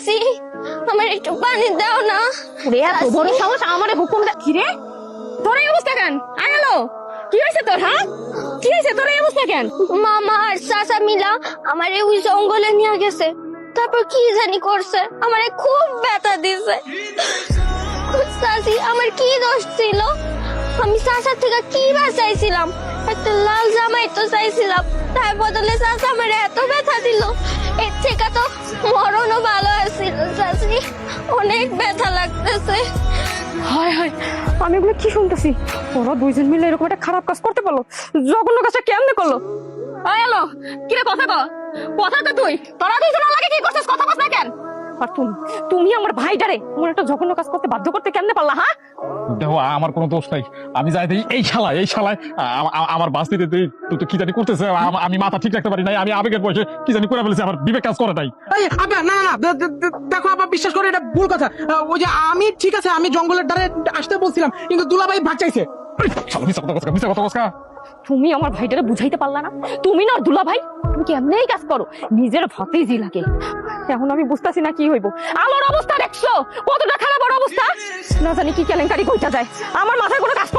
চাচি আমার একটু পানি দাও না। রে এত বড় সাহস আমারে হুকুম দে। কি রে তোর এই অবস্থা কেন? আয় হলো কি হয়েছে তোর? হ্যাঁ কি হয়েছে তোর এই অবস্থা কেন? মামা আর চাচা মিলা আমারে ওই জঙ্গলে নিয়ে গেছে, তারপর কি জানি করছে, আমারে খুব ব্যথা দিছে। চাচি আমার কি দোষ ছিল? আমি চাচার থেকে কি বা চাইছিলাম? একটা লাল জামাই তো চাইছিলাম, তার বদলে চাচা আমার এত ব্যথা দিল। এর থেকে তো মরণও ভালো আছিল। চাচি অনেক ব্যথা লাগতেছে। হায় হায় আমি এগুলো কি শুনতেছি? ওরা দুইজন মিলে এরকম একটা খারাপ কাজ করতে পারলো? জঘন্য কাজটা কেমনে করলো? আয় হলো কি রে কথা কর, কথা তো তুই তোরা দুইজন লাগে কি করছিস? কথা বলছ না কেন? আর তুমি আমার ভাইটারে এমন একটা জঘন্য কাজ করতে বাধ্য করতে কেমনে পারলা? হ্যাঁ দেখো আমার কোনো দোষ নাই, আমি যাই দিই এই শালায় আমার বাস্তিতে তুই তো কি জানি করতেছে, আমি মাথা ঠিক রাখতে পারি নাই, আমি আবেগের বসে কি জানি করে ফেলেছি, আমার বিবেক কাজ করে নাই। এই আব্বা না না দেখো আব্বা বিশ্বাস করে এটা ভুল কথা। ওই যে আমি ঠিক আছে আমি জঙ্গলের ধারে আসতে বলছিলাম কিন্তু দুলাভাই ভাগ চাইছে। মিথ্যা কথা বলছ। তুমি আমার ভাইটারে বুঝাইতে পারলা না? তুমি না দুলা ভাই, তুমি কেমনে এই কাজ করো? নিজের ভাতেই জি লাগে। এখন আমি বুঝতেছি না কি হইব। আলোর অবস্থা দেখছো কতটা খারাপ? ওর অবস্থা না জানি কি কেলেঙ্কারি কইটা যায়, আমার মাথায় কোনো কাজ